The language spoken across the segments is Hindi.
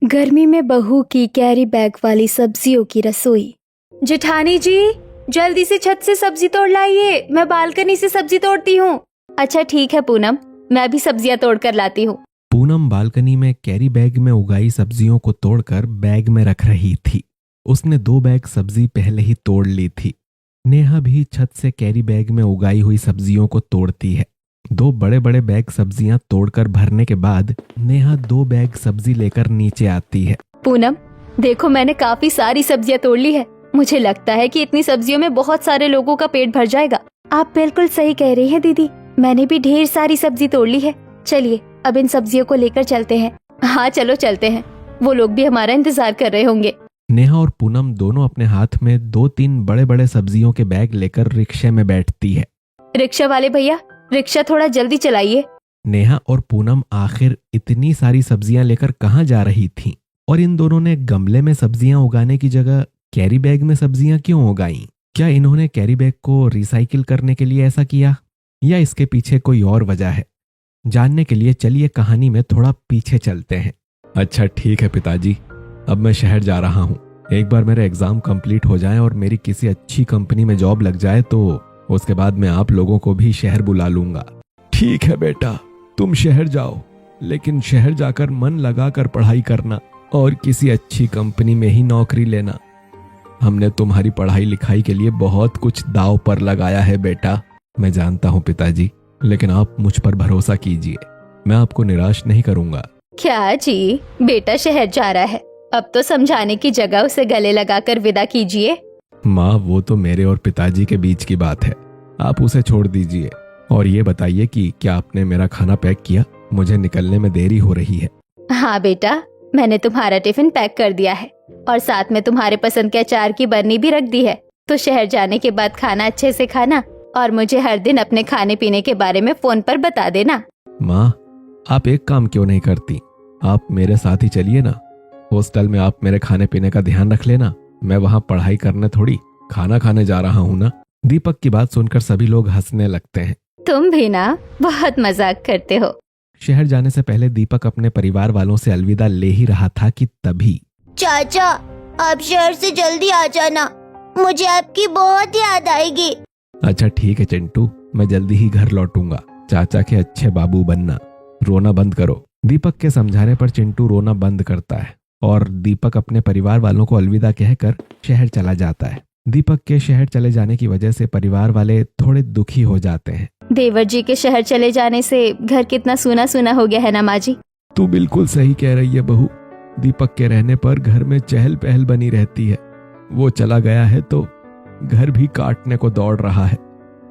गर्मी में बहू की कैरी बैग वाली सब्जियों की रसोई। जेठानी जी, जल्दी से छत से सब्जी तोड़ लाइए, मैं बालकनी से सब्जी तोड़ती हूँ। अच्छा ठीक है पूनम, मैं भी सब्जियाँ तोड़ कर लाती हूँ। पूनम बालकनी में कैरी बैग में उगाई सब्जियों को तोड़कर बैग में रख रही थी। उसने 2 बैग सब्जी पहले ही तोड़ ली थी। नेहा भी छत से कैरी बैग में उगाई हुई सब्जियों को तोड़ती है। 2 बड़े बड़े बैग सब्जियां तोड़कर भरने के बाद नेहा 2 बैग सब्जी लेकर नीचे आती है। पूनम देखो, मैंने काफी सारी सब्जियाँ तोड़ ली है। मुझे लगता है कि इतनी सब्जियों में बहुत सारे लोगों का पेट भर जाएगा। आप बिल्कुल सही कह रही हैं दीदी, मैंने भी ढेर सारी सब्जी तोड़ ली है। चलिए अब इन सब्जियों को लेकर चलते हैं। हाँ चलो चलते हैं, वो लोग भी हमारा इंतजार कर रहे होंगे। नेहा और पूनम दोनों अपने हाथ में 2-3 बड़े बड़े सब्जियों के बैग लेकर रिक्शे में बैठती है। रिक्शा वाले भैया, रिक्शा थोड़ा जल्दी चलाइए। नेहा और पूनम आखिर इतनी सारी सब्जियां लेकर कहाँ जा रही थीं? और इन दोनों ने गमले में सब्जियां उगाने की जगह कैरी बैग में सब्जियां क्यों उगाईं? क्या इन्होंने कैरी बैग को रिसाइकिल करने के लिए ऐसा किया, या इसके पीछे कोई और वजह है? जानने के लिए चलिए कहानी में थोड़ा पीछे चलते हैं। अच्छा ठीक है पिताजी, अब मैं शहर जा रहा हूँ। एक बार मेरे एग्जाम कंप्लीट हो जाए और मेरी किसी अच्छी कंपनी में जॉब लग जाए तो उसके बाद मैं आप लोगों को भी शहर बुला लूंगा। ठीक है बेटा, तुम शहर जाओ, लेकिन शहर जाकर मन लगाकर पढ़ाई करना और किसी अच्छी कंपनी में ही नौकरी लेना। हमने तुम्हारी पढ़ाई लिखाई के लिए बहुत कुछ दांव पर लगाया है बेटा। मैं जानता हूँ पिताजी, लेकिन आप मुझ पर भरोसा कीजिए, मैं आपको निराश नहीं करूंगा। क्या जी, बेटा शहर जा रहा है, अब तो समझाने की जगह उसे गले लगाकर विदा कीजिए। माँ, वो तो मेरे और पिताजी के बीच की बात है, आप उसे छोड़ दीजिए। और ये बताइए कि क्या आपने मेरा खाना पैक किया? मुझे निकलने में देरी हो रही है। हाँ बेटा, मैंने तुम्हारा टिफिन पैक कर दिया है और साथ में तुम्हारे पसंद के अचार की बरनी भी रख दी है। तो शहर जाने के बाद खाना अच्छे से खाना और मुझे हर दिन अपने खाने पीने के बारे में फोन पर बता देना। माँ, आप एक काम क्यों नहीं करती? आप मेरे साथ ही चलिए ना। हॉस्टल में आप मेरे खाने पीने का ध्यान रख लेना, मैं वहाँ पढ़ाई करने थोड़ी खाना खाने जा रहा हूँ ना। दीपक की बात सुनकर सभी लोग हंसने लगते हैं। तुम भी ना बहुत मजाक करते हो। शहर जाने से पहले दीपक अपने परिवार वालों से अलविदा ले ही रहा था कि तभी चाचा, आप शहर से जल्दी आ जाना, मुझे आपकी बहुत याद आएगी। अच्छा ठीक है चिंटू, मैं जल्दी ही घर लौटूंगा। चाचा के अच्छे बाबू बनना, रोना बंद करो। दीपक के समझाने पर चिंटू रोना बंद करता है और दीपक अपने परिवार वालों को अलविदा कहकर शहर चला जाता है। दीपक के शहर चले जाने की वजह से परिवार वाले थोड़े दुखी हो जाते हैं। देवर जी के शहर चले जाने से घर कितना सूना सूना हो गया है ना माँ जी। तू बिल्कुल सही कह रही है बहू, दीपक के रहने पर घर में चहल पहल बनी रहती है। वो चला गया है तो घर भी काटने को दौड़ रहा है,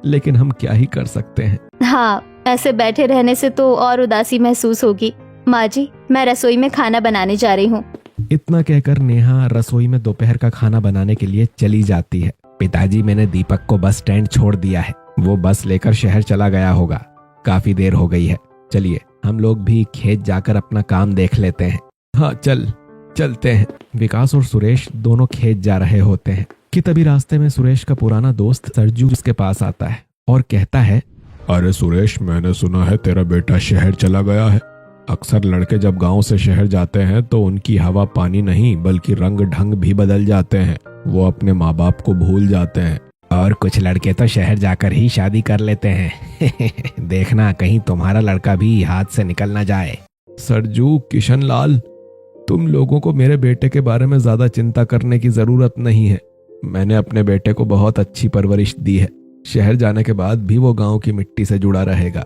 लेकिन हम क्या ही कर सकते हैं। हाँ, ऐसे बैठे रहने से तो और उदासी महसूस होगी। माँ जी, मैं रसोई में खाना बनाने जा रही हूँ। इतना कहकर नेहा रसोई में दोपहर का खाना बनाने के लिए चली जाती है। पिताजी, मैंने दीपक को बस स्टैंड छोड़ दिया है, वो बस लेकर शहर चला गया होगा। काफी देर हो गई है, चलिए हम लोग भी खेत जाकर अपना काम देख लेते हैं। हाँ चलते हैं। विकास और सुरेश दोनों खेत जा रहे होते हैं कि तभी रास्ते में सुरेश का पुराना दोस्त सरजू उसके पास आता है और कहता है, अरे सुरेश, मैंने सुना है तेरा बेटा शहर चला गया है। अक्सर लड़के जब गांव से शहर जाते हैं तो उनकी हवा पानी नहीं बल्कि रंग ढंग भी बदल जाते हैं। वो अपने माँ बाप को भूल जाते हैं और कुछ लड़के तो शहर जाकर ही शादी कर लेते हैं। देखना कहीं तुम्हारा लड़का भी हाथ से निकल ना जाए। सरजू, किशन लाल, तुम लोगों को मेरे बेटे के बारे में ज्यादा चिंता करने की जरूरत नहीं है। मैंने अपने बेटे को बहुत अच्छी परवरिश दी है। शहर जाने के बाद भी वो गांव की मिट्टी से जुड़ा रहेगा,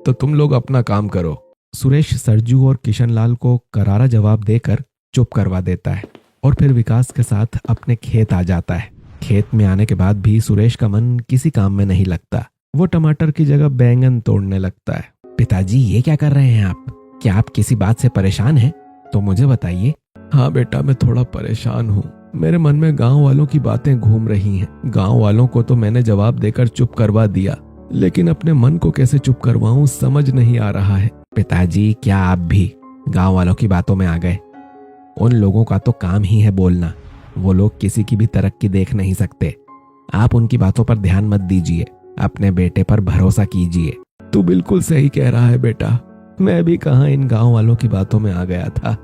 तो तुम लोग अपना काम करो। सुरेश सरजू और किशन लाल को करारा जवाब देकर चुप करवा देता है और फिर विकास के साथ अपने खेत आ जाता है। खेत में आने के बाद भी सुरेश का मन किसी काम में नहीं लगता। वो टमाटर की जगह बैंगन तोड़ने लगता है। पिताजी, ये क्या कर रहे हैं आप? क्या आप किसी बात से परेशान हैं? तो मुझे बताइए। हाँ बेटा, मैं थोड़ा परेशान हूँ। मेरे मन में गांव वालों की बातें घूम रही हैं। गांव वालों को तो मैंने जवाब देकर चुप करवा दिया, लेकिन अपने मन को कैसे चुप करवाऊं समझ नहीं आ रहा है। पिताजी, क्या आप भी गांव वालों की बातों में आ गए? उन लोगों का तो काम ही है बोलना। वो लोग किसी की भी तरक्की देख नहीं सकते। आप उनकी बातों पर ध्यान मत दीजिए, अपने बेटे पर भरोसा कीजिए। तू बिल्कुल सही कह रहा है बेटा, मैं भी कहाँ इन गांव वालों की बातों में आ गया था।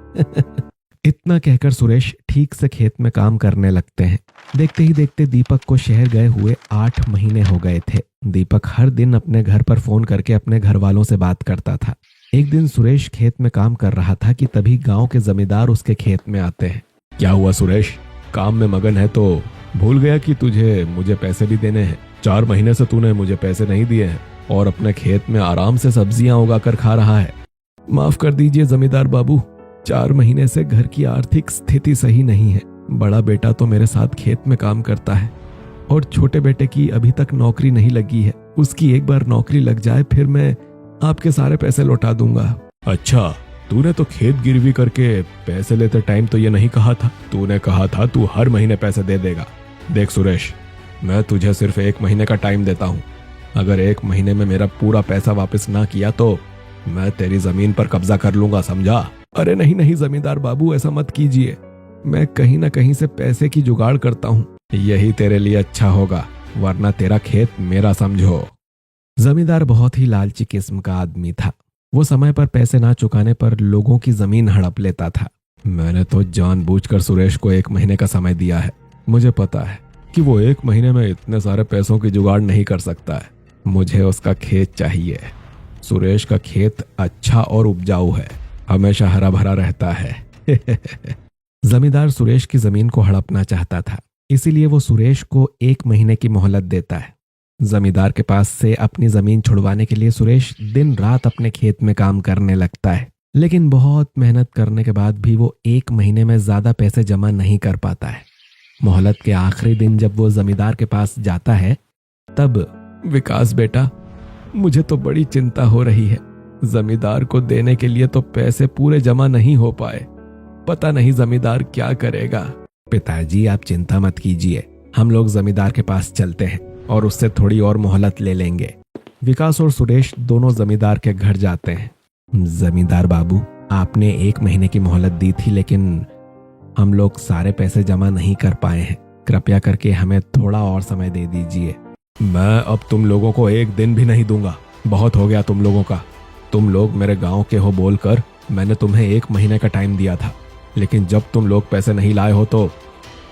इतना कहकर सुरेश ठीक से खेत में काम करने लगते हैं। देखते ही देखते दीपक को शहर गए हुए 8 महीने हो गए थे। दीपक हर दिन अपने घर पर फोन करके अपने घर वालों से बात करता था। एक दिन सुरेश खेत में काम कर रहा था कि तभी गांव के जमींदार उसके खेत में आते हैं। क्या हुआ सुरेश, काम में मगन है तो भूल गया कि तुझे मुझे पैसे भी देने हैं। 4 महीने से तूने मुझे पैसे नहीं दिए हैं और अपने खेत में आराम से सब्जियां उगाकर खा रहा है। माफ कर दीजिए जमींदार बाबू, 4 महीने से घर की आर्थिक स्थिति सही नहीं है। बड़ा बेटा तो मेरे साथ खेत में काम करता है और छोटे बेटे की अभी तक नौकरी नहीं लगी है। उसकी एक बार नौकरी लग जाए फिर मैं आपके सारे पैसे लौटा दूंगा। अच्छा, तूने तो खेत गिरवी करके पैसे लेते टाइम तो ये नहीं कहा था। तूने कहा था तू हर महीने पैसे दे देगा। देख सुरेश, मैं तुझे सिर्फ 1 महीने का टाइम देता हूँ। अगर 1 महीने में मेरा पूरा पैसा वापस ना किया तो मैं तेरी जमीन पर कब्जा कर लूंगा, समझा? अरे नहीं नहीं जमींदार बाबू, ऐसा मत कीजिए। मैं कहीं ना कहीं से पैसे की जुगाड़ करता हूँ। यही तेरे लिए अच्छा होगा, वरना तेरा खेत मेरा समझो। जमींदार बहुत ही लालची किस्म का आदमी था। वो समय पर पैसे ना चुकाने पर लोगों की जमीन हड़प लेता था। मैंने तो जानबूझकर सुरेश को 1 महीने का समय दिया है। मुझे पता है कि वो 1 महीने में इतने सारे पैसों की जुगाड़ नहीं कर सकता है। मुझे उसका खेत चाहिए। सुरेश का खेत अच्छा और उपजाऊ है, हमेशा हरा भरा रहता है। जमींदार सुरेश की जमीन को हड़पना चाहता था, इसीलिए वो सुरेश को 1 महीने की मोहलत देता है। जमींदार के पास से अपनी जमीन छुड़वाने के लिए सुरेश दिन रात अपने खेत में काम करने लगता है। लेकिन बहुत मेहनत करने के बाद भी वो 1 महीने में ज्यादा पैसे जमा नहीं कर पाता है। मोहलत के आखिरी दिन जब वो जमींदार के पास जाता है तब, विकास बेटा, मुझे तो बड़ी चिंता हो रही है। जमींदार को देने के लिए तो पैसे पूरे जमा नहीं हो पाए। पता नहीं जमींदार क्या करेगा। पिताजी आप चिंता मत कीजिए, हम लोग जमींदार के पास चलते हैं और उससे थोड़ी और मोहलत ले लेंगे। विकास और सुरेश दोनों जमींदार के घर जाते हैं। जमींदार बाबू, आपने 1 महीने की मोहलत दी थी, लेकिन हम लोग सारे पैसे जमा नहीं कर पाए हैं। कृपया करके हमें थोड़ा और समय दे दीजिए। मैं अब तुम लोगों को 1 दिन भी नहीं दूंगा। बहुत हो गया तुम लोगों का। तुम लोग मेरे गांव के हो बोलकर मैंने तुम्हें 1 महीने का टाइम दिया था, लेकिन जब तुम लोग पैसे नहीं लाए हो तो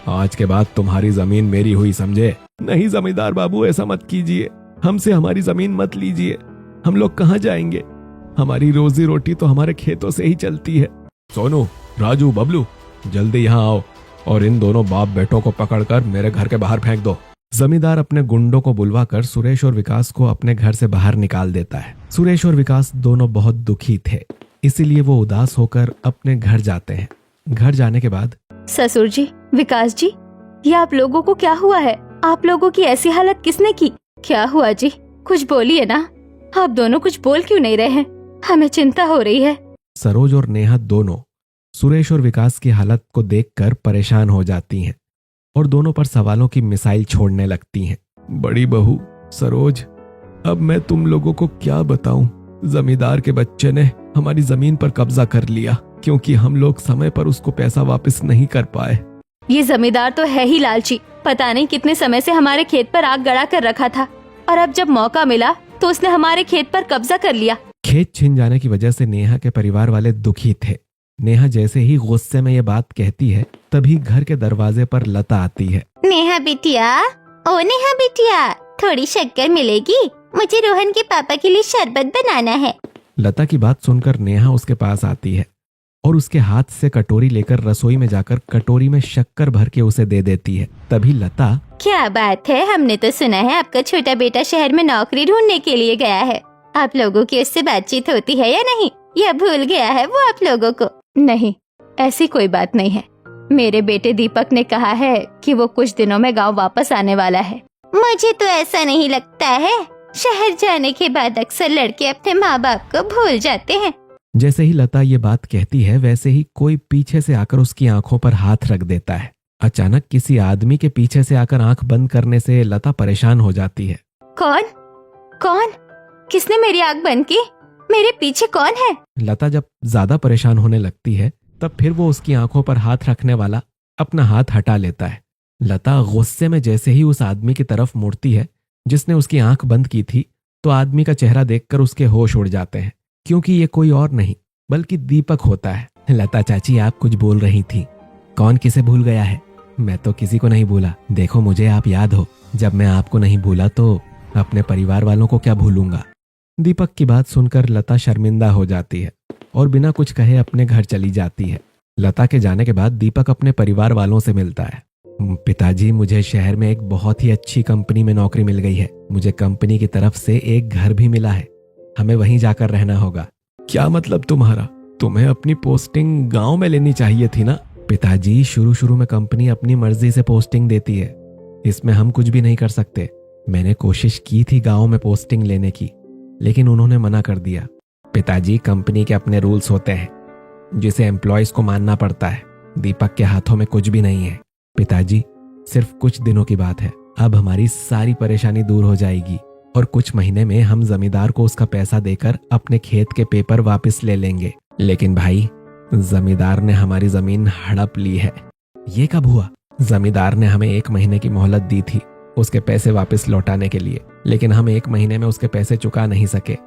आज के बाद तुम्हारी जमीन मेरी हुई, समझे? नहीं जमींदार बाबू, ऐसा मत कीजिए। हमसे हमारी जमीन मत लीजिए। हम लोग कहाँ जाएंगे? हमारी रोजी रोटी तो हमारे खेतों से ही चलती है। सोनू, राजू, बबलू, जल्दी यहाँ आओ और इन दोनों बाप बेटों को पकड़कर मेरे घर के बाहर फेंक दो। जमींदार अपने गुंडों को बुलवाकर सुरेश और विकास को अपने घर से बाहर निकाल देता है। सुरेश और विकास दोनों बहुत दुखी थे, इसीलिए वो उदास होकर अपने घर जाते हैं। घर जाने के बाद, ससुर जी, विकास जी, ये आप लोगों को क्या हुआ है? आप लोगों की ऐसी हालत किसने की? क्या हुआ जी? कुछ बोलिए ना। आप दोनों कुछ बोल क्यों नहीं रहे हैं? हमें चिंता हो रही है। सरोज और नेहा दोनों सुरेश और विकास की हालत को देखकर परेशान हो जाती हैं और दोनों पर सवालों की मिसाइल छोड़ने लगती हैं। बड़ी बहू सरोज, अब मैं तुम लोगों को क्या बताऊं? जमींदार के बच्चे ने हमारी जमीन पर कब्जा कर लिया क्योंकि हम लोग समय पर उसको पैसा वापस नहीं कर पाए। ये जमींदार तो है ही लालची। पता नहीं कितने समय से हमारे खेत पर आग गड़ा कर रखा था और अब जब मौका मिला तो उसने हमारे खेत पर कब्जा कर लिया। खेत छिन जाने की वजह से नेहा के परिवार वाले दुखी थे। नेहा जैसे ही गुस्से में ये बात कहती है तभी घर के दरवाजे पर लता आती है। नेहा बिटिया, ओ नेहा बिटिया, थोड़ी शक्कर मिलेगी? मुझे रोहन के पापा के लिए शरबत बनाना है। लता की बात सुनकर नेहा उसके पास आती है और उसके हाथ से कटोरी लेकर रसोई में जाकर कटोरी में शक्कर भर के उसे दे देती है। तभी लता, क्या बात है, हमने तो सुना है आपका छोटा बेटा शहर में नौकरी ढूंढने के लिए गया है। आप लोगों की उससे बातचीत होती है या नहीं, या भूल गया है वो आप लोगों को? नहीं, ऐसी कोई बात नहीं है। मेरे बेटे दीपक ने कहा है कि वो कुछ दिनों में गांव वापस आने वाला है। मुझे तो ऐसा नहीं लगता है। शहर जाने के बाद अक्सर लड़के अपने माँ बाप को भूल जाते हैं। जैसे ही लता ये बात कहती है वैसे ही कोई पीछे से आकर उसकी आंखों पर हाथ रख देता है। अचानक किसी आदमी के पीछे से आकर आंख बंद करने से लता परेशान हो जाती है। कौन? कौन? किसने मेरी आंख बंद की? मेरे पीछे कौन है? लता जब ज्यादा परेशान होने लगती है तब फिर वो उसकी आंखों पर हाथ रखने वाला अपना हाथ हटा लेता है। लता गुस्से में जैसे ही उस आदमी की तरफ मुड़ती है जिसने उसकी आंख बंद की थी तो आदमी का चेहरा देखकर उसके होश उड़ जाते हैं, क्योंकि ये कोई और नहीं बल्कि दीपक होता है। लता चाची, आप कुछ बोल रही थी। कौन किसे भूल गया है? मैं तो किसी को नहीं भूला। देखो, मुझे आप याद हो। जब मैं आपको नहीं भूला तो अपने परिवार वालों को क्या भूलूंगा। दीपक की बात सुनकर लता शर्मिंदा हो जाती है और बिना कुछ कहे अपने घर चली जाती है। लता के जाने के बाद दीपक अपने परिवार वालों से मिलता है। पिताजी, मुझे शहर में एक बहुत ही अच्छी कंपनी में नौकरी मिल गई है। मुझे कंपनी की तरफ से एक घर भी मिला है। हमें वहीं जाकर रहना होगा। क्या मतलब तुम्हारा? तुम्हें अपनी पोस्टिंग गांव में लेनी चाहिए थी ना? पिताजी, शुरू शुरू में कंपनी अपनी मर्जी से पोस्टिंग देती है। इसमें हम कुछ भी नहीं कर सकते। मैंने कोशिश की थी गांव में पोस्टिंग लेने की, लेकिन उन्होंने मना कर दिया। पिताजी, कंपनी के अपने रूल्स होते हैं जिसे एम्प्लॉयज को मानना पड़ता है। दीपक के हाथों में कुछ भी नहीं है। पिताजी, सिर्फ कुछ दिनों की बात है। अब हमारी सारी परेशानी दूर हो जाएगी और कुछ महीने में हम जमींदार को उसका पैसा देकर अपने खेत के पेपर वापस ले लेंगे। लेकिन भाई, जमींदार ने हमारी जमीन हड़प ली है। ये कब हुआ? जमींदार ने हमें 1 महीने की मोहलत दी थी उसके पैसे वापस लौटाने के लिए, लेकिन हम 1 महीने में उसके पैसे चुका नहीं सके।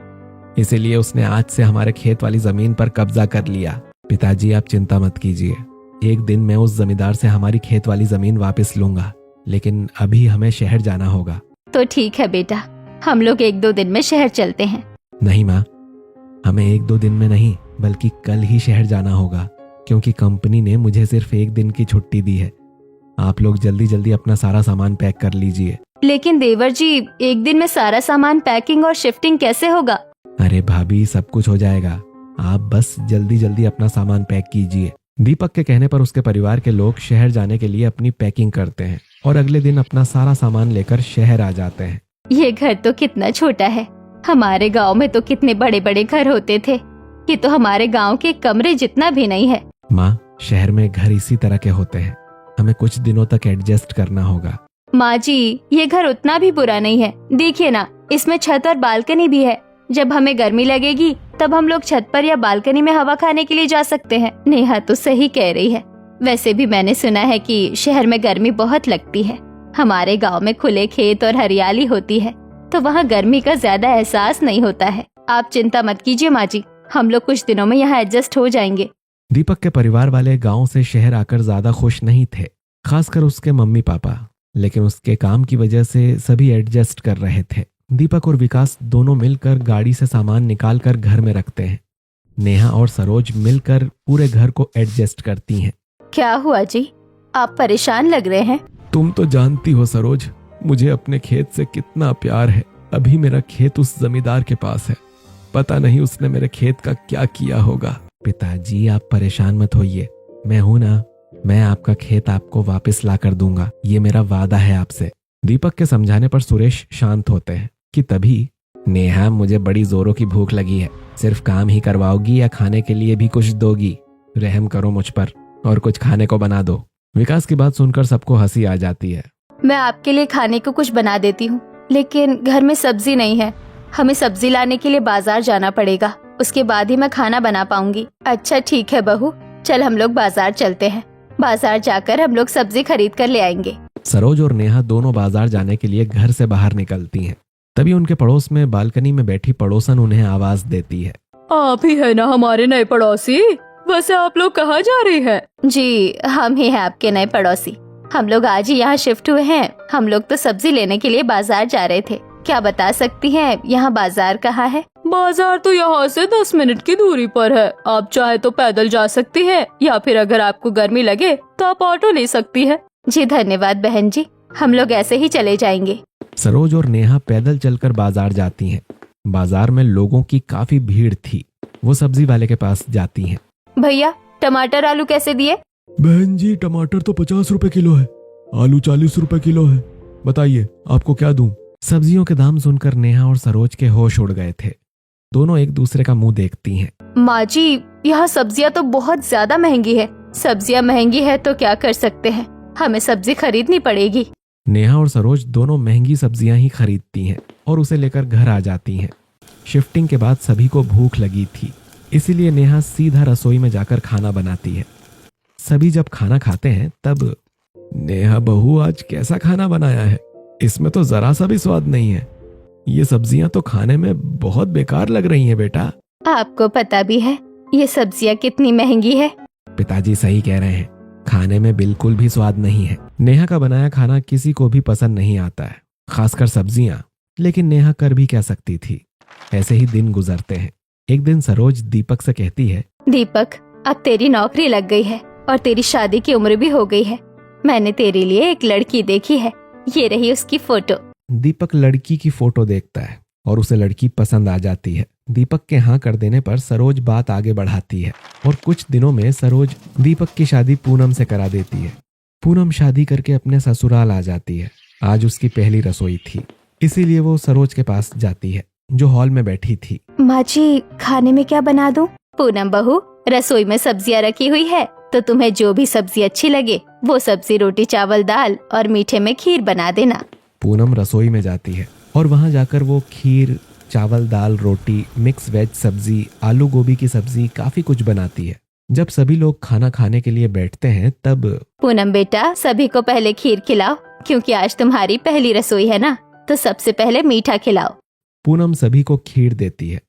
इसीलिए उसने आज से हमारे खेत वाली जमीन पर कब्जा कर लिया। पिताजी, आप चिंता मत कीजिए। एक दिन मैं उस जमींदार से हमारी खेत वाली जमीन वापस लूंगा, लेकिन अभी हमें शहर जाना होगा। तो ठीक है बेटा, हम लोग 1-2 दिन में शहर चलते हैं। नहीं माँ, हमें 1-2 दिन में नहीं बल्कि कल ही शहर जाना होगा, क्योंकि कंपनी ने मुझे सिर्फ 1 दिन की छुट्टी दी है। आप लोग जल्दी जल्दी अपना सारा सामान पैक कर लीजिए। लेकिन देवर जी, 1 दिन में सारा सामान पैकिंग और शिफ्टिंग कैसे होगा? अरे भाभी, सब कुछ हो जाएगा। आप बस जल्दी जल्दी अपना सामान पैक कीजिए। दीपक के कहने पर उसके परिवार के लोग शहर जाने के लिए अपनी पैकिंग करते हैं और अगले दिन अपना सारा सामान लेकर शहर आ जाते हैं। ये घर तो कितना छोटा है। हमारे गांव में तो कितने बड़े बड़े घर होते थे। ये तो हमारे गांव के कमरे जितना भी नहीं है। माँ, शहर में घर इसी तरह के होते हैं। हमें कुछ दिनों तक एडजस्ट करना होगा। माँ जी, ये घर उतना भी बुरा नहीं है। देखिए ना, इसमें छत और बालकनी भी है। जब हमें गर्मी लगेगी तब हम लोग छत पर या बालकनी में हवा खाने के लिए जा सकते हैं। नेहा तो सही कह रही है। वैसे भी मैंने सुना है कि शहर में गर्मी बहुत लगती है। हमारे गांव में खुले खेत और हरियाली होती है, तो वहाँ गर्मी का ज्यादा एहसास नहीं होता है। आप चिंता मत कीजिए माँ जी, हम लोग कुछ दिनों में यहाँ एडजस्ट हो जाएंगे। दीपक के परिवार वाले गांव से शहर आकर ज्यादा खुश नहीं थे, खासकर उसके मम्मी पापा। लेकिन उसके काम की वजह से सभी एडजस्ट कर रहे थे। दीपक और विकास दोनों मिलकर गाड़ी से सामान निकालकर घर में रखते हैं। नेहा और सरोज मिलकर पूरे घर को एडजस्ट करती हैं। क्या हुआ जी, आप परेशान लग रहे हैं? तुम तो जानती हो सरोज, मुझे अपने खेत से कितना प्यार है। अभी मेरा खेत उस जमींदार के पास है। पता नहीं उसने मेरे खेत का क्या किया होगा। पिताजी, आप परेशान मत होइए। मैं हूं ना, मैं आपका खेत आपको वापस ला कर दूंगा। ये मेरा वादा है आपसे। दीपक के समझाने पर सुरेश शांत होते हैं कि तभी नेहा, मुझे बड़ी जोरों की भूख लगी है। सिर्फ काम ही करवाओगी या खाने के लिए भी कुछ दोगी? रहम करो मुझ पर और कुछ खाने को बना दो। विकास की बात सुनकर सबको हंसी आ जाती है। मैं आपके लिए खाने को कुछ बना देती हूँ, लेकिन घर में सब्जी नहीं है। हमें सब्जी लाने के लिए बाजार जाना पड़ेगा, उसके बाद ही मैं खाना बना पाऊंगी। अच्छा ठीक है बहू, चल हम लोग बाजार चलते हैं। बाजार जाकर हम लोग सब्जी खरीद कर ले आएंगे। सरोज और नेहा दोनों बाजार जाने के लिए घर से बाहर निकलती हैं। तभी उनके पड़ोस में बालकनी में बैठी पड़ोसन उन्हें आवाज देती है। आप ही है ना हमारे नए पड़ोसी? वैसे आप लोग कहाँ जा रही हैं? जी, हम ही हैं आपके नए पड़ोसी। हम लोग आज ही यहाँ शिफ्ट हुए हैं। हम लोग तो सब्जी लेने के लिए बाजार जा रहे थे। क्या बता सकती हैं यहाँ बाजार कहाँ है? बाजार तो यहाँ से 10 मिनट की दूरी पर है। आप चाहे तो पैदल जा सकती हैं, या फिर अगर आपको गर्मी लगे तो आप ऑटो ले सकती है। जी धन्यवाद बहन जी, हम लोग ऐसे ही चले जाएंगे। सरोज और नेहा पैदल चलकर बाजार जाती हैं। बाजार में लोगों की काफी भीड़ थी। वो सब्जी वाले के पास जाती हैं। भैया, टमाटर आलू कैसे दिए? बहन जी, टमाटर तो 50 रुपए किलो है, आलू 40 रुपए किलो है। बताइए आपको क्या दूं? सब्जियों के दाम सुनकर नेहा और सरोज के होश उड़ गए थे। दोनों एक दूसरे का मुंह देखती हैं। माँ जी, यहाँ सब्जियाँ तो बहुत ज्यादा महंगी है। सब्जियाँ महंगी है तो क्या कर सकते हैं, हमें सब्जी खरीदनी पड़ेगी। नेहा और सरोज दोनों महंगी सब्जियां ही खरीदती हैं और उसे लेकर घर आ जाती हैं। शिफ्टिंग के बाद सभी को भूख लगी थी, इसीलिए नेहा सीधा रसोई में जाकर खाना बनाती है। सभी जब खाना खाते हैं तब, नेहा बहू, आज कैसा खाना बनाया है? इसमें तो जरा सा भी स्वाद नहीं है। ये सब्जियां तो खाने में बहुत बेकार लग रही हैं बेटा। आपको पता भी है, ये सब्जियाँ कितनी महंगी है। पिताजी सही कह रहे हैं, खाने में बिल्कुल भी स्वाद नहीं है। नेहा का बनाया खाना किसी को भी पसंद नहीं आता है, खासकर सब्जियां। लेकिन नेहा कर भी क्या सकती थी। ऐसे ही दिन गुजरते हैं। एक दिन सरोज दीपक से कहती है, दीपक, अब तेरी नौकरी लग गई है और तेरी शादी की उम्र भी हो गई है। मैंने तेरे लिए एक लड़की देखी है, ये रही उसकी फोटो। दीपक लड़की की फोटो देखता है और उसे लड़की पसंद आ जाती है। दीपक के हाँ कर देने पर सरोज बात आगे बढ़ाती है और कुछ दिनों में सरोज दीपक की शादी पूनम से करा देती है। पूनम शादी करके अपने ससुराल आ जाती है। आज उसकी पहली रसोई थी, इसीलिए वो सरोज के पास जाती है जो हॉल में बैठी थी। माँ जी, खाने में क्या बना दूं? पूनम बहू, रसोई में सब्जियाँ रखी हुई है, तो तुम्हें जो भी सब्जी अच्छी लगे वो सब्जी, रोटी, चावल, दाल और मीठे में खीर बना देना। पूनम रसोई में जाती है और वहां जाकर वो खीर, चावल, दाल, रोटी, मिक्स वेज सब्जी, आलू गोभी की सब्जी, काफी कुछ बनाती है। जब सभी लोग खाना खाने के लिए बैठते हैं तब पूनम बेटा, सभी को पहले खीर खिलाओ, क्योंकि आज तुम्हारी पहली रसोई है ना, तो सबसे पहले मीठा खिलाओ। पूनम सभी को खीर देती है।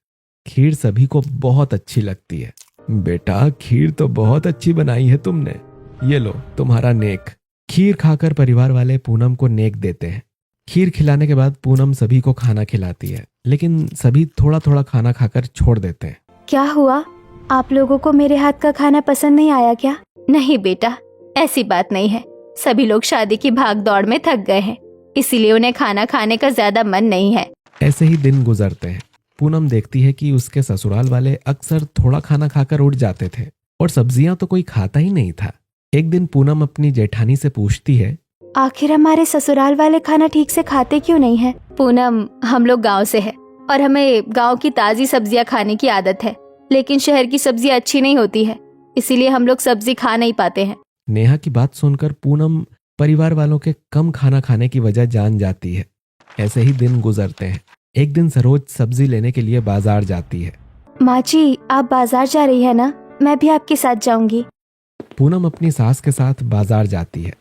खीर सभी को बहुत अच्छी लगती है। बेटा, खीर तो बहुत अच्छी बनाई है तुमने, ये लो तुम्हारा नेक। खीर खाकर परिवार वाले पूनम को नेक देते हैं। खीर खिलाने के बाद पूनम सभी को खाना खिलाती है, लेकिन सभी थोड़ा थोड़ा खाना खाकर छोड़ देते हैं। क्या हुआ, आप लोगों को मेरे हाथ का खाना पसंद नहीं आया क्या? नहीं बेटा, ऐसी बात नहीं है। सभी लोग शादी की भाग दौड़ में थक गए हैं, इसीलिए उन्हें खाना खाने का ज्यादा मन नहीं है। ऐसे ही दिन गुजरते हैं। पूनम देखती है कि उसके ससुराल वाले अक्सर थोड़ा खाना खाकर उठ जाते थे और सब्जियां तो कोई खाता ही नहीं था। एक दिन पूनम अपनी जेठानी से पूछती है, आखिर हमारे ससुराल वाले खाना ठीक से खाते क्यों नहीं है? पूनम, हम लोग गांव से है और हमें गांव की ताजी सब्जियां खाने की आदत है, लेकिन शहर की सब्जियां अच्छी नहीं होती है, इसीलिए हम लोग सब्जी खा नहीं पाते हैं। नेहा की बात सुनकर पूनम परिवार वालों के कम खाना खाने की वजह जान जाती है। ऐसे ही दिन गुजरते हैं। एक दिन सरोज सब्जी लेने के लिए बाजार जाती है। माँ जी, आप बाजार जा रही है ना? मैं भी आपके साथ जाऊंगी। पूनम अपनी सास के साथ बाजार जाती है।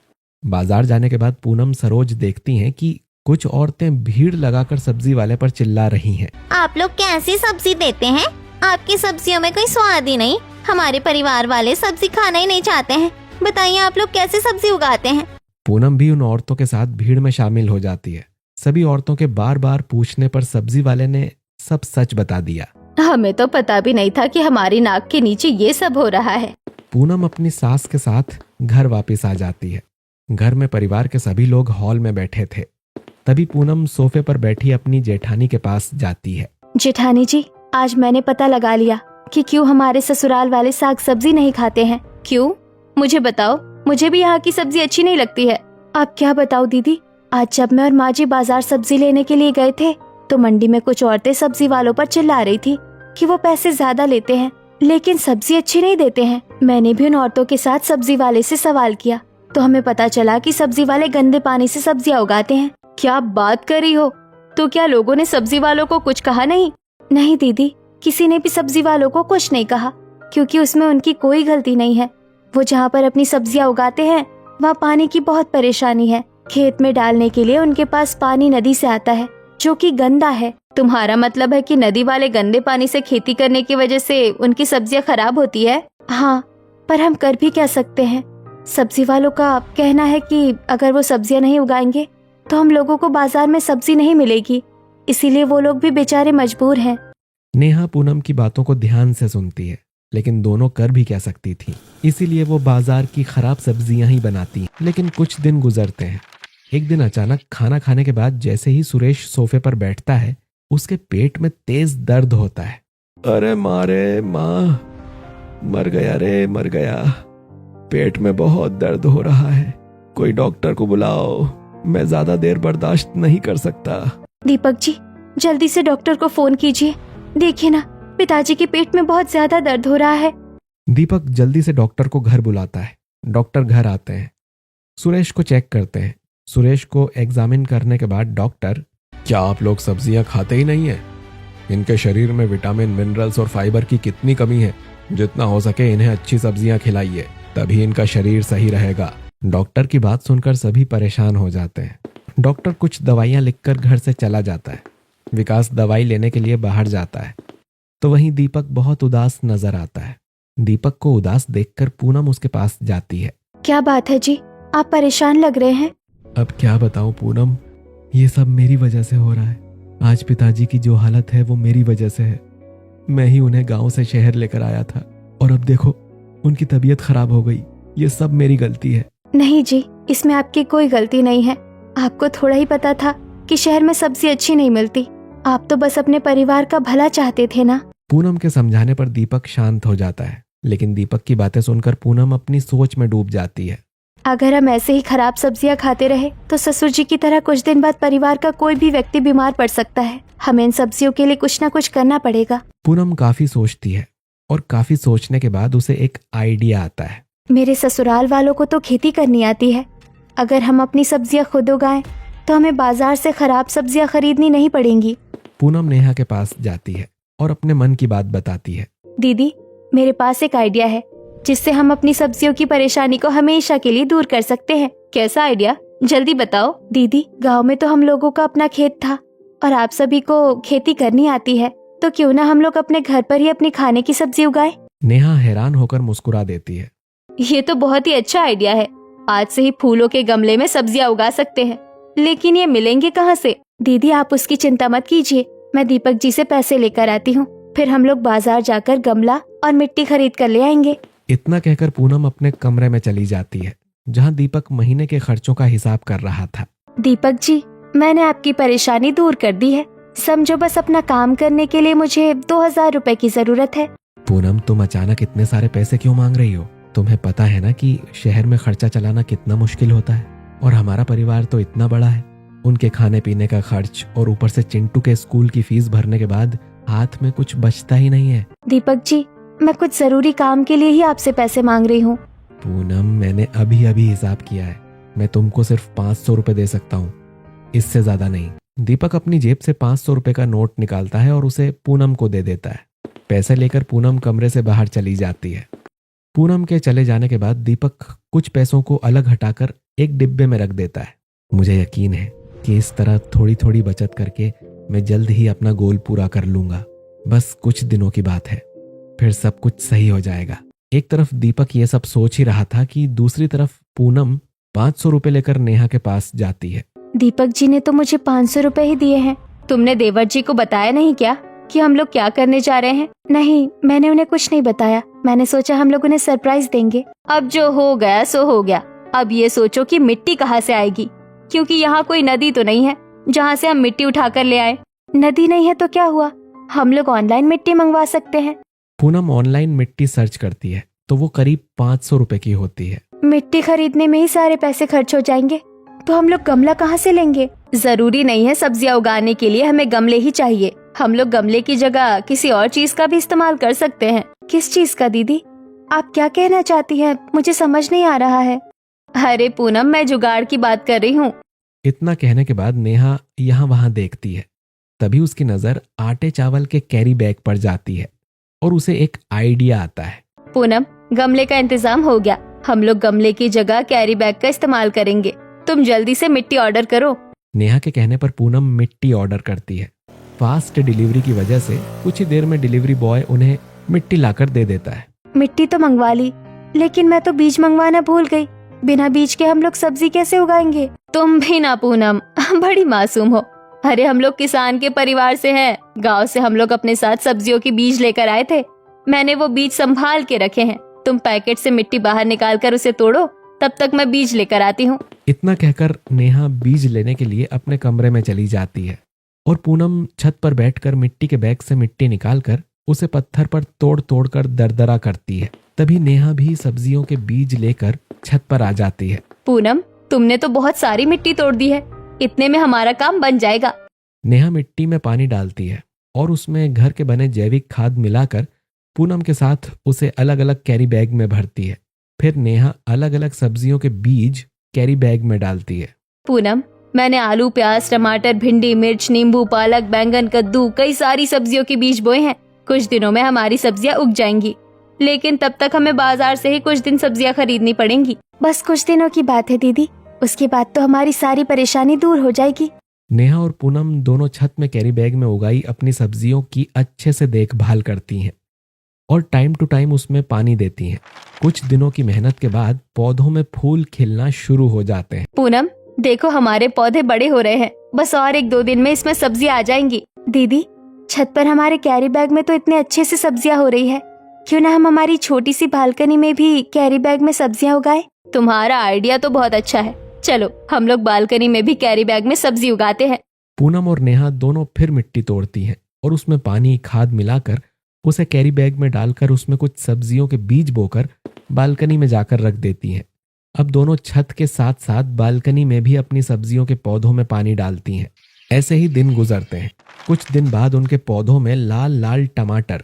बाजार जाने के बाद पूनम सरोज देखती हैं कि कुछ औरतें भीड़ लगाकर सब्जी वाले पर चिल्ला रही हैं। आप लोग कैसी सब्जी देते हैं? आपकी सब्जियों में कोई स्वाद ही नहीं। हमारे परिवार वाले सब्जी खाना ही नहीं चाहते हैं। बताइए, आप लोग कैसे सब्जी उगाते हैं? पूनम भी उन औरतों के साथ भीड़ में शामिल हो जाती है। सभी औरतों के बार बार पूछने पर सब्जी वाले ने सब सच बता दिया। हमें तो पता भी नहीं था कि हमारी नाक के नीचे ये सब हो रहा है। पूनम अपनी सास के साथ घर वापस आ जाती है। घर में परिवार के सभी लोग हॉल में बैठे थे। तभी पूनम सोफे पर बैठी अपनी जेठानी के पास जाती है। जेठानी जी, आज मैंने पता लगा लिया कि क्यों हमारे ससुराल वाले साग सब्जी नहीं खाते हैं। क्यों? मुझे बताओ, मुझे भी यहाँ की सब्जी अच्छी नहीं लगती है। आप क्या बताओ दीदी, आज जब मैं और माँ जी बाजार सब्जी लेने के लिए गए थे तो मंडी में कुछ औरतें सब्जी वालों पर चिल्ला रही थी कि वो पैसे ज्यादा लेते हैं लेकिन सब्जी अच्छी नहीं देते हैं। मैंने भी उन औरतों के साथ सब्जी वाले से सवाल किया तो हमें पता चला कि सब्जी वाले गंदे पानी से सब्जियां उगाते हैं। क्या बात कर रही हो? तो क्या लोगों ने सब्जी वालों को कुछ कहा नहीं? नहीं दीदी, किसी ने भी सब्जी वालों को कुछ नहीं कहा, क्योंकि उसमें उनकी कोई गलती नहीं है। वो जहाँ पर अपनी सब्जियां उगाते हैं वहाँ पानी की बहुत परेशानी है। खेत में डालने के लिए उनके पास पानी नदी से आता है जो कि गंदा है। तुम्हारा मतलब है कि नदी वाले गंदे पानी से खेती करने की वजह से उनकी सब्जियां खराब होती है? हाँ, पर हम कर भी क्या सकते हैं? सब्जी वालों का कहना है कि अगर वो सब्जियां नहीं उगाएंगे तो हम लोगों को बाजार में सब्जी नहीं मिलेगी, इसीलिए वो लोग भी बेचारे मजबूर हैं। नेहा पूनम की बातों को ध्यान से सुनती है, लेकिन दोनों कर भी क्या सकती थी, इसीलिए वो बाजार की खराब सब्जियां ही बनाती। लेकिन कुछ दिन गुजरते हैं। एक दिन अचानक खाना खाने के बाद जैसे ही सुरेश सोफे पर बैठता है उसके पेट में तेज दर्द होता है। अरे मारे माँ, मर गया रे, मर गया। पेट में बहुत दर्द हो रहा है, कोई डॉक्टर को बुलाओ, मैं ज्यादा देर बर्दाश्त नहीं कर सकता। दीपक जी, जल्दी से डॉक्टर को फोन कीजिए। देखिए ना, पिताजी के पेट में बहुत ज्यादा दर्द हो रहा है। दीपक जल्दी से डॉक्टर को घर बुलाता है। डॉक्टर घर आते हैं, सुरेश को चेक करते हैं। सुरेश को एग्जामिन करने के बाद डॉक्टर, क्या आप लोग सब्जियां खाते ही नहीं है? इनके शरीर में विटामिन, मिनरल्स और फाइबर की कितनी कमी है? जितना हो सके इन्हें अच्छी सब्जियां खिलाइए, तभी इनका शरीर सही रहेगा। डॉक्टर की बात सुनकर सभी परेशान हो जाते हैं। डॉक्टर कुछ दवाइयां लिखकर घर से चला जाता है। विकास दवाई लेने के लिए बाहर जाता है तो वहीं दीपक बहुत उदास नजर आता है। दीपक को उदास देखकर पूनम उसके पास जाती है। क्या बात है जी, आप परेशान लग रहे हैं। अब क्या बताऊं पूनम, ये सब मेरी वजह से हो रहा है। आज पिताजी की जो हालत है वो मेरी वजह से है। मैं ही उन्हें गांव से शहर लेकर आया था और अब देखो उनकी तबीयत खराब हो गई। ये सब मेरी गलती है। नहीं जी, इसमें आपकी कोई गलती नहीं है। आपको थोड़ा ही पता था कि शहर में सब्जी अच्छी नहीं मिलती। आप तो बस अपने परिवार का भला चाहते थे ना। पूनम के समझाने पर दीपक शांत हो जाता है, लेकिन दीपक की बातें सुनकर पूनम अपनी सोच में डूब जाती है। अगर हम ऐसे ही खराब सब्जियां खाते रहे तो ससुर जी की तरह कुछ दिन बाद परिवार का कोई भी व्यक्ति बीमार पड़ सकता है। हमें इन सब्जियों के लिए कुछ ना कुछ करना पड़ेगा। पूनम काफी सोचती है और काफी सोचने के बाद उसे एक आइडिया आता है। मेरे ससुराल वालों को तो खेती करनी आती है। अगर हम अपनी सब्जियां खुद उगाएं तो हमें बाजार से खराब सब्जियां खरीदनी नहीं पड़ेंगी। पूनम नेहा के पास जाती है और अपने मन की बात बताती है। दीदी, मेरे पास एक आइडिया है जिससे हम अपनी सब्जियों की परेशानी को हमेशा के लिए दूर कर सकते हैं। कैसा आइडिया, जल्दी बताओ। दीदी, गांव में तो हम लोगों का अपना खेत था और आप सभी को खेती करनी आती है, तो क्यों ना हम लोग अपने घर पर ही अपने खाने की सब्जी उगाएं। नेहा हैरान होकर मुस्कुरा देती है। ये तो बहुत ही अच्छा आइडिया है। आज से ही फूलों के गमले में सब्जियां उगा सकते हैं, लेकिन ये मिलेंगे कहाँ से? दीदी, आप उसकी चिंता मत कीजिए, मैं दीपक जी से पैसे लेकर आती हूँ। फिर हम लोग बाजार जाकर गमला और मिट्टी खरीद कर ले आएंगे। इतना कहकर पूनम अपने कमरे में चली जाती है, जहाँ दीपक महीने के खर्चों का हिसाब कर रहा था। दीपक जी, मैंने आपकी परेशानी दूर कर दी है। समझो बस अपना काम करने के लिए मुझे 2000 रुपए की जरूरत है। पूनम, तुम अचानक इतने सारे पैसे क्यों मांग रही हो? तुम्हें पता है ना कि शहर में खर्चा चलाना कितना मुश्किल होता है, और हमारा परिवार तो इतना बड़ा है। उनके खाने पीने का खर्च और ऊपर से चिंटू के स्कूल की फीस भरने के बाद हाथ में कुछ बचता ही नहीं है। दीपक जी, मैं कुछ जरूरी काम के लिए ही आपसे पैसे मांग रही हूँ। पूनम, मैंने अभी अभी हिसाब किया है, मैं तुमको सिर्फ 500 रुपए दे सकता हूँ, इससे ज्यादा नहीं। दीपक अपनी जेब से 500 रुपए का नोट निकालता है और उसे पूनम को दे देता है। पैसे लेकर पूनम कमरे से बाहर चली जाती है। पूनम के चले जाने के बाद दीपक कुछ पैसों को अलग हटाकर एक डिब्बे में रख देता है। मुझे यकीन है कि इस तरह थोड़ी थोड़ी बचत करके मैं जल्द ही अपना गोल पूरा कर लूंगा। बस कुछ दिनों की बात है, फिर सब कुछ सही हो जाएगा। एक तरफ दीपक ये सब सोच ही रहा था कि दूसरी तरफ पूनम 500 रुपए लेकर नेहा के पास जाती है। दीपक जी ने तो मुझे 500 रुपए ही दिए हैं। तुमने देवर जी को बताया नहीं क्या कि हम लोग क्या करने जा रहे हैं? नहीं, मैंने उन्हें कुछ नहीं बताया। मैंने सोचा हम लोग उन्हें सरप्राइज देंगे। अब जो हो गया सो हो गया। अब ये सोचो कि मिट्टी कहाँ से आएगी, क्योंकि यहाँ कोई नदी तो नहीं है जहाँ से हम मिट्टी उठा कर ले आए। नदी नहीं है तो क्या हुआ, हम लोग ऑनलाइन मिट्टी मंगवा सकते हैं। पूनम ऑनलाइन मिट्टी सर्च करती है तो वो करीब 500 रुपए की होती है। मिट्टी खरीदने में ही सारे पैसे खर्च हो जाएंगे, तो हम लोग गमला कहाँ से लेंगे? जरूरी नहीं है सब्जियां उगाने के लिए हमें गमले ही चाहिए। हम लोग गमले की जगह किसी और चीज का भी इस्तेमाल कर सकते हैं। किस चीज का दीदी? आप क्या कहना चाहती हैं? मुझे समझ नहीं आ रहा है। अरे पूनम, मैं जुगाड़ की बात कर रही हूँ। इतना कहने के बाद नेहा यहाँ वहां देखती है। तभी उसकी नजर आटे चावल के कैरी बैग पर जाती है और उसे एक आइडिया आता है। पूनम, गमले का इंतजाम हो गया। हम लोग गमले की जगह कैरी बैग का इस्तेमाल करेंगे। तुम जल्दी से मिट्टी ऑर्डर करो। नेहा के कहने पर पूनम मिट्टी ऑर्डर करती है। फास्ट डिलीवरी की वजह से कुछ ही देर में डिलीवरी बॉय उन्हें मिट्टी लाकर दे देता है। मिट्टी तो मंगवा ली, लेकिन मैं तो बीज मंगवाना भूल गई। बिना बीज के हम लोग सब्जी कैसे उगाएंगे? तुम भी ना पूनम, बड़ी मासूम हो। अरे हम लोग किसान के परिवार से हैं। गांव से हम लोग अपने साथ सब्जियों के बीज लेकर आए थे। मैंने वो बीज संभाल के रखे हैं। तुम पैकेट से मिट्टी बाहर निकाल कर उसे तोड़ो, तब तक मैं बीज लेकर आती हूँ। इतना कहकर नेहा बीज लेने के लिए अपने कमरे में चली जाती है और पूनम छत पर बैठकर मिट्टी के बैग से मिट्टी निकालकर उसे पत्थर पर तोड़ तोड़ कर दरदरा करती है। तभी नेहा भी सब्जियों के बीज लेकर छत पर आ जाती है। पूनम, तुमने तो बहुत सारी मिट्टी तोड़ दी है। इतने में हमारा काम बन जाएगा। नेहा मिट्टी में पानी डालती है और उसमें घर के बने जैविक खाद मिलाकर पूनम के साथ उसे अलग अलग कैरी बैग में भरती है। फिर नेहा अलग अलग सब्जियों के बीज कैरी बैग में डालती है। पूनम, मैंने आलू, प्याज, टमाटर, भिंडी, मिर्च, नींबू, पालक, बैंगन, कद्दू, कई सारी सब्जियों के बीज बोए हैं। कुछ दिनों में हमारी सब्जियां उग जाएंगी, लेकिन तब तक हमें बाजार से ही कुछ दिन सब्जियां खरीदनी पड़ेंगी। बस कुछ दिनों की बात है दीदी, उसके बाद तो हमारी सारी परेशानी दूर हो जाएगी। नेहा और पूनम दोनों छत में कैरी बैग में उगाई अपनी सब्जियों की अच्छे से देखभाल करती हैं और टाइम टू टाइम उसमें पानी देती हैं। कुछ दिनों की मेहनत के बाद पौधों में फूल खिलना शुरू हो जाते हैं। पूनम देखो हमारे पौधे बड़े हो रहे हैं, बस और 1-2 दिन में इसमें सब्जियां आ जाएंगी। दीदी छत पर हमारे कैरी बैग में तो इतने अच्छे से सब्जियां हो रही है, क्यों ना हम हमारी छोटी सी बालकनी में भी कैरी बैग में सब्जियां उगाए। तुम्हारा आइडिया तो बहुत अच्छा है, चलो हम लोग बालकनी में भी कैरी बैग में सब्जी उगाते हैं। पूनम और नेहा दोनों फिर मिट्टी तोड़ती हैं और उसमें पानी खाद मिलाकर उसे कैरी बैग में डालकर उसमें कुछ सब्जियों के बीज बोकर बालकनी में जाकर रख देती हैं। अब दोनों छत के साथ साथ बालकनी में भी अपनी सब्जियों के पौधों में पानी डालती हैं। ऐसे ही दिन गुजरते हैं। कुछ दिन बाद उनके पौधों में लाल लाल टमाटर,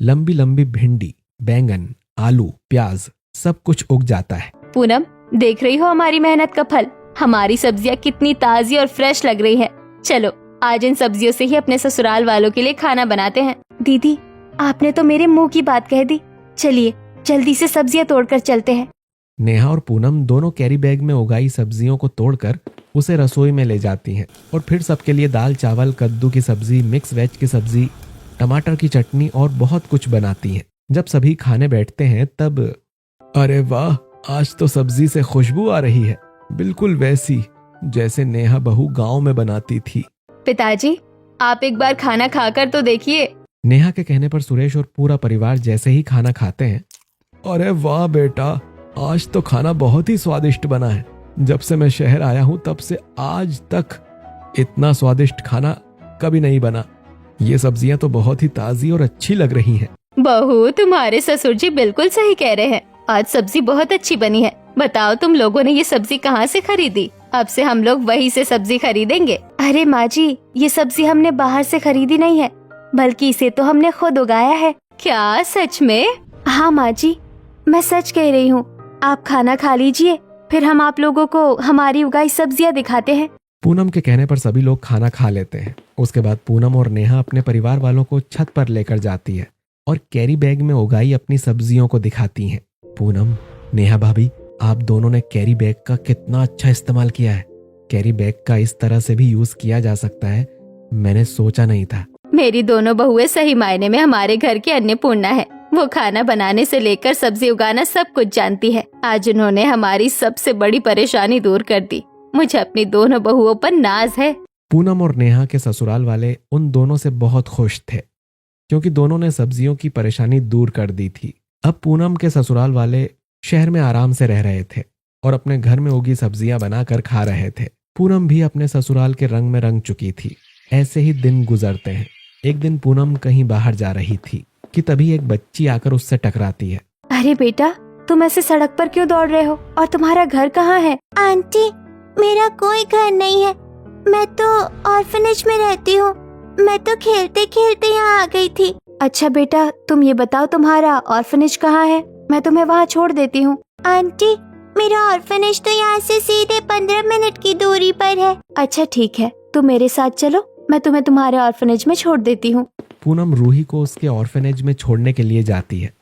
लंबी लंबी भिंडी, बैंगन, आलू, प्याज सब कुछ उग जाता है। पूनम देख रही हो हमारी मेहनत का फल, हमारी सब्जियां कितनी ताजी और फ्रेश लग रही है। चलो आज इन सब्जियों से ही अपने ससुराल वालों के लिए खाना बनाते हैं। दीदी आपने तो मेरे मुंह की बात कह दी, चलिए जल्दी से सब्जियां तोड़कर चलते हैं। नेहा और पूनम दोनों कैरी बैग में उगाई सब्जियों को तोड़कर उसे रसोई में ले जाती हैं और फिर सबके लिए दाल चावल, कद्दू की सब्जी, मिक्स वेज की सब्जी, टमाटर की चटनी और बहुत कुछ बनाती हैं। जब सभी खाने बैठते हैं तब अरे वाह, आज तो सब्जी से खुशबू आ रही है, बिल्कुल वैसी जैसे नेहा बहू गांव में बनाती थी। पिताजी आप एक बार खाना खाकर तो देखिए। नेहा के कहने पर सुरेश और पूरा परिवार जैसे ही खाना खाते हैं, अरे वाह बेटा, आज तो खाना बहुत ही स्वादिष्ट बना है। जब से मैं शहर आया हूँ तब से आज तक इतना स्वादिष्ट खाना कभी नहीं बना। ये सब्जियां तो बहुत ही ताजी और अच्छी लग रही हैं। बहू तुम्हारे ससुर जी बिल्कुल सही कह रहे हैं, आज सब्जी बहुत अच्छी बनी है। बताओ तुम लोगों ने ये सब्जी कहाँ से खरीदी? अब से हम लोग वहीं से सब्जी खरीदेंगे। अरे माँ जी, ये सब्जी हमने बाहर से खरीदी नहीं है, बल्कि इसे तो हमने खुद उगाया है। क्या सच में? हाँ माँ जी, मैं सच कह रही हूँ। आप खाना खा लीजिए, फिर हम आप लोगों को हमारी उगाई सब्जियाँ दिखाते हैं। पूनम के कहने पर सभी लोग खाना खा लेते हैं। उसके बाद पूनम और नेहा अपने परिवार वालों को छत पर लेकर जाती है और कैरी बैग में उगाई अपनी सब्जियों को दिखाती हैं। पूनम, नेहा भाभी, आप दोनों ने कैरी बैग का कितना अच्छा इस्तेमाल किया है। कैरी बैग का इस तरह से भी यूज किया जा सकता है, मैंने सोचा नहीं था। मेरी दोनों बहुएं सही मायने में हमारे घर की अन्नपूर्णा है। वो खाना बनाने से लेकर सब्जी उगाना सब कुछ जानती है। आज उन्होंने हमारी सबसे बड़ी परेशानी दूर कर दी। मुझे अपनी दोनों बहुओं पर नाज है। पूनम और नेहा के ससुराल वाले उन दोनों से बहुत खुश थे, क्योंकि दोनों ने सब्जियों की परेशानी दूर कर दी थी। अब पूनम के ससुराल वाले शहर में आराम से रह रहे थे और अपने घर में उगी सब्जियां बनाकर खा रहे थे। पूनम भी अपने ससुराल के रंग में रंग चुकी थी। ऐसे ही दिन गुजरते हैं। एक दिन पूनम कहीं बाहर जा रही थी कि तभी एक बच्ची आकर उससे टकराती है। अरे बेटा, तुम ऐसे सड़क पर क्यों दौड़ रहे हो और तुम्हारा घर कहाँ है? आंटी, मेरा कोई घर नहीं है, मैं तो ऑर्फनेज में रहती हूँ। मैं तो खेलते खेलते यहाँ आ गई थी। अच्छा बेटा, तुम ये बताओ तुम्हारा ऑर्फनेज कहाँ है? मैं तुम्हें वहाँ छोड़ देती हूँ। आंटी, मेरा ऑर्फनेज तो यहाँ से सीधे 15 मिनट की दूरी पर है। अच्छा ठीक है, तुम मेरे साथ चलो, मैं तुम्हें तुम्हारे ऑर्फनेज में छोड़ देती हूँ। पूनम रूही को उसके ऑर्फनेज में छोड़ने के लिए जाती है।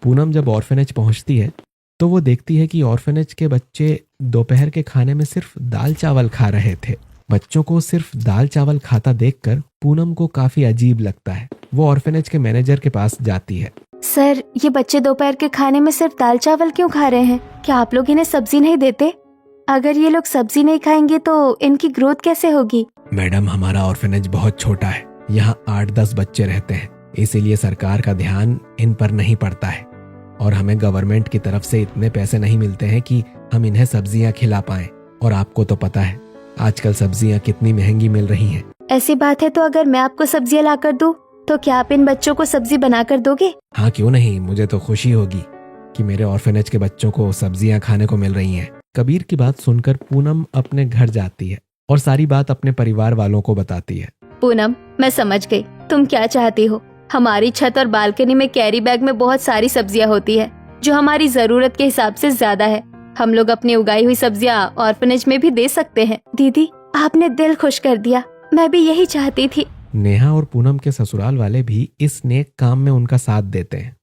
पूनम जब ऑर्फनेज पहुंचती है तो वो देखती है कि ऑर्फनेज के बच्चे दोपहर के खाने में सिर्फ दाल चावल खा रहे थे। बच्चों को सिर्फ दाल चावल खाता देखकर पूनम को काफी अजीब लगता है। वो ऑर्फनेज के मैनेजर के पास जाती है। सर, ये बच्चे दोपहर के खाने में सिर्फ दाल चावल क्यों खा रहे हैं? क्या आप लोग इन्हें सब्जी नहीं देते? अगर ये लोग सब्जी नहीं खाएंगे तो इनकी ग्रोथ कैसे होगी? मैडम, हमारा ऑर्फनेज बहुत छोटा है, यहाँ 8-10 बच्चे रहते हैं, इसीलिए सरकार का ध्यान इन पर नहीं पड़ता है और हमें गवर्नमेंट की तरफ से इतने पैसे नहीं मिलते हैं कि हम इन्हें सब्जियां खिला पाएं। और आपको तो पता है आजकल सब्जियां कितनी महंगी मिल रही हैं। ऐसी बात है तो अगर मैं आपको सब्जियां ला कर दूं तो क्या आप इन बच्चों को सब्जी बना कर दोगे? हाँ, क्यों नहीं, मुझे तो खुशी होगी कि मेरे ऑर्फनेज के बच्चों को सब्जियां खाने को मिल रही हैं। कबीर की बात सुनकर पूनम अपने घर जाती है और सारी बात अपने परिवार वालों को बताती है। पूनम, मैं समझ गई तुम क्या चाहती हो। हमारी छत और बालकनी में कैरी बैग में बहुत सारी सब्जियां होती है जो हमारी जरूरत के हिसाब से ज्यादा है। हम लोग अपनी उगाई हुई सब्जियां ऑर्फनेज में भी दे सकते हैं। दीदी, आपने दिल खुश कर दिया, मैं भी यही चाहती थी। नेहा और पूनम के ससुराल वाले भी इस नेक काम में उनका साथ देते हैं।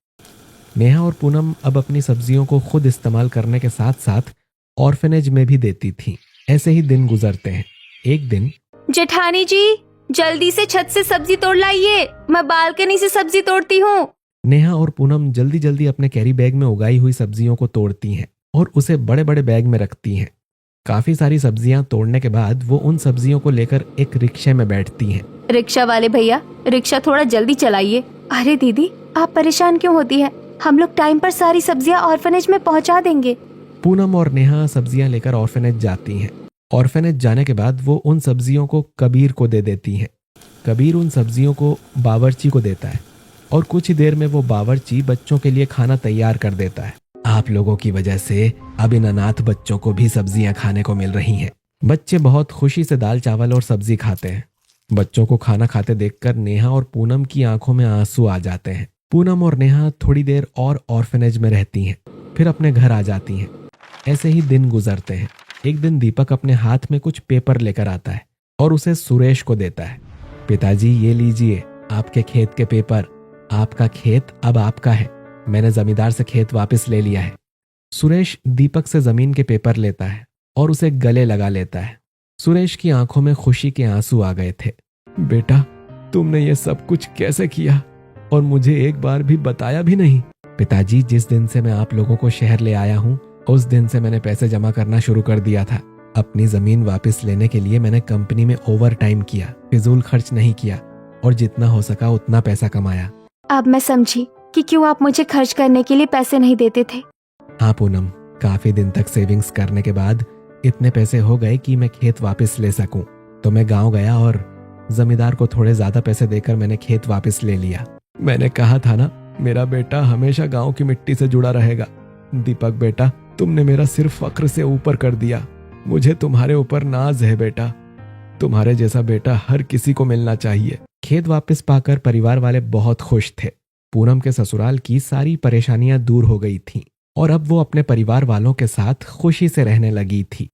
नेहा और पूनम अब अपनी सब्जियों को खुद इस्तेमाल करने के साथ साथ ऑर्फनेज में भी देती थी। ऐसे ही दिन गुजरते हैं। एक दिन जेठानी जी, जल्दी से छत से सब्जी तोड़ लाइए, मैं बालकनी से सब्जी तोड़ती हूँ। नेहा और पूनम जल्दी जल्दी अपने कैरी बैग में उगाई हुई सब्जियों को तोड़ती हैं और उसे बड़े बड़े बैग में रखती हैं। काफी सारी सब्जियां तोड़ने के बाद वो उन सब्जियों को लेकर एक रिक्शे में बैठती हैं। रिक्शा वाले भैया, रिक्शा थोड़ा जल्दी चलाइए। अरे दीदी, आप परेशान क्यों होती हैं? हम लोग टाइम पर सारी सब्जियां ऑर्फनेज में पहुंचा देंगे। पूनम और नेहा सब्जियां लेकर ऑर्फेनेज जाती हैं। ऑर्फेनेज जाने के बाद वो उन सब्जियों को कबीर को दे देती हैं। कबीर उन सब्जियों को बावर्ची को देता है और कुछ ही देर में वो बावर्ची बच्चों के लिए खाना तैयार कर देता है। आप लोगों की वजह से अब इन अनाथ बच्चों को भी सब्जियां खाने को मिल रही हैं। बच्चे बहुत खुशी से दाल चावल और सब्जी खाते हैं। बच्चों को खाना खाते देखकर नेहा और पूनम की आंखों में आंसू आ जाते हैं। पूनम और नेहा थोड़ी देर और ऑर्फेनेज में रहती हैं, फिर अपने घर आ जाती हैं। ऐसे ही दिन गुजरते हैं। एक दिन दीपक अपने हाथ में कुछ पेपर लेकर आता है और उसे सुरेश को देता है। पिताजी, ये लीजिए आपके खेत के पेपर। आपका खेत अब आपका है। मैंने जमींदार से खेत वापस ले लिया है। सुरेश दीपक से जमीन के पेपर लेता है और उसे गले लगा लेता है। सुरेश की आंखों में खुशी के आंसू आ गए थे। बेटा, तुमने ये सब कुछ कैसे किया और मुझे एक बार भी बताया भी नहीं? पिताजी, जिस दिन से मैं आप लोगों को शहर ले आया हूँ उस दिन से मैंने पैसे जमा करना शुरू कर दिया था। अपनी जमीन वापस लेने के लिए मैंने कंपनी में ओवर टाइम किया, फिजूल खर्च नहीं किया और जितना हो सका उतना पैसा कमाया। अब मैं समझी कि क्यों आप मुझे खर्च करने के लिए पैसे नहीं देते थे। हाँ पूनम, काफी दिन तक सेविंग्स करने के बाद इतने पैसे हो गए कि मैं खेत वापस ले सकूं, तो मैं गांव गया और जमींदार को थोड़े ज्यादा पैसे देकर मैंने खेत वापस ले लिया। मैंने कहा था ना, मेरा बेटा हमेशा गांव की मिट्टी से जुड़ा रहेगा। दीपक बेटा, तुमने मेरा सिर फक्र से ऊपर कर दिया। मुझे तुम्हारे ऊपर नाज है बेटा। तुम्हारे जैसा बेटा हर किसी को मिलना चाहिए। खेत वापस पाकर परिवार वाले बहुत खुश थे। पूनम के ससुराल की सारी परेशानियां दूर हो गई थीं और अब वो अपने परिवार वालों के साथ खुशी से रहने लगी थी।